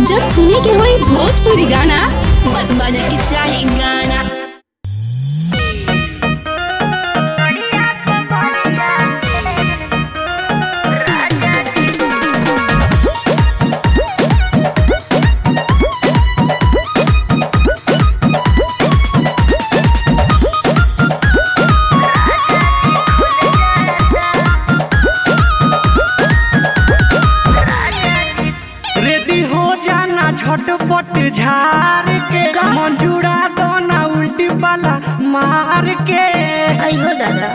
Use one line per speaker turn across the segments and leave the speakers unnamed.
जब सुने के होई भोजपुरी गाना बस बजे के चाही गाना।
झटपट झार के मंजूरा दोना उल्टी पाला मार के
अयो दादा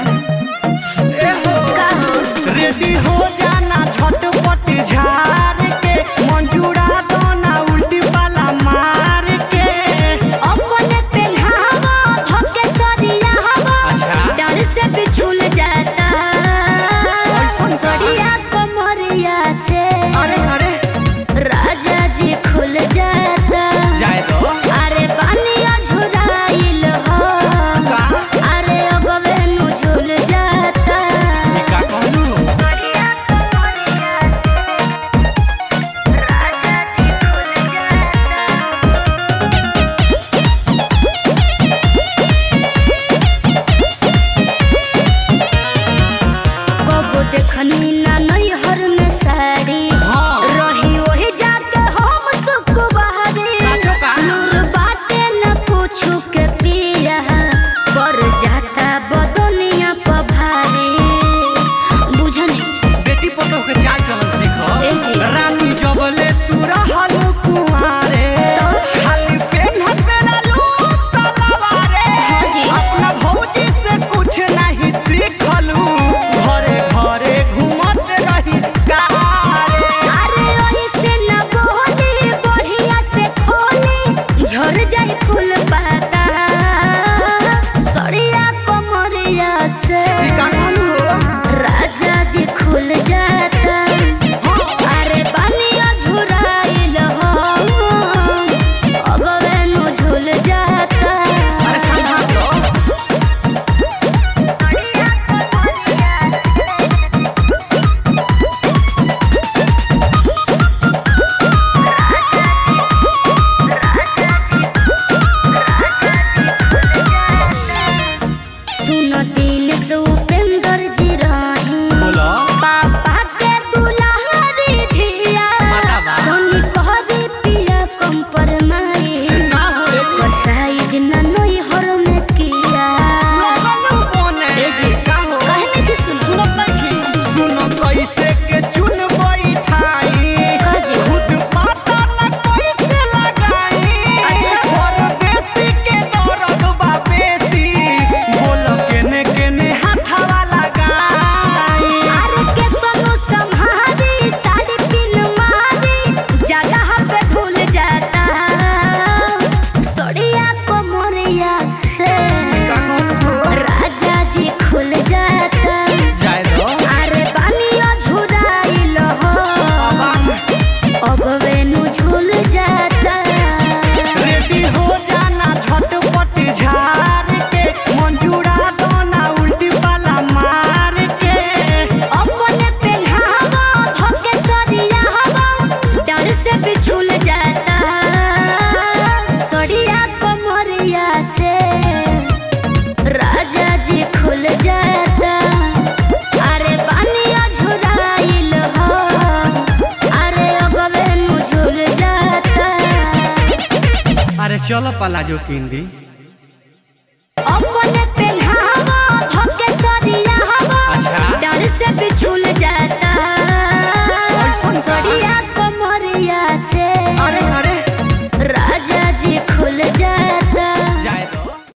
रेडी हो जाना झटपट झार के मंजूरा दोना उल्टी पाला मार के
अपने पहनावा धोके सरिया हवा डर से बिछुल जाता सरिया कमरिया से
अरे अरे
राजा जी खुल जाता
जाए दो
अरे पानिया झुराइल हो अरे अगवे नु झुल जाता
का कहलू
सरिया कमरिया राजा जी खुल जाता कबो देखनी ना नैहर में साड़ी रही ओही जाके हम सुखवारी नूर बाटे न पूछू के पिया पर जाता बदनिया पर भारी बुझनी
बेटी पतो के चाल चलन सीखो
ए जी।
रानी जबले तू रहल कुंवारे खाली पेन्हत रहलू तलवारे
हाँ जी।
अपना भौजी से कुछ नहीं सीखलू घरे घरे घूमत रही कारे
अरे ओही से न बोली बढ़िया से खोली झड़ जाई फूल पाता सरिया कमरिया से
का कहलू
राजा जी खुल जाता अरे पानिया झुराइल हो अगवे नु झुल जाता
अरे संभाल लो
सुनो दिन से उपेंद्र जी रही
बोलो
पापा के दुलारी धिया
बतावा।
धोनी कहरी पिया कंपरमाई
का होए
पर साइज न नई हर में किया
लगलू कोने
ए जी।
का हो
कहने की सुनो
सुनत नहीं सुनो कैसे के चुन बैठाई
काजी।
खुद पता न कैसे लगाई
अच्छा।
और बेसी के दर्द बा बेसी बोल केने केने हाथवा लगाई
अरे के तनु संहारी साड़ी पिन मारी जगह पे भूल जाता सड़िया कमरिया से
का कहलू
राजा जी खुल जाता
जाए दो
अरे पानिया झुराइल हो अगवे नु झुल जाता
रेडी हो जाना झटपट झार के मंजूरा दोना उल्टी पाला मार के
अपने पहनावा धोके सरिया हवा डर से बिछुल जाता सरिया कमरिया से राजा जी खुल जाता अरे पानिया झुराइल हो अरे अगवे नु झुल जाता
अरे चलो पलाजो किंदी
अब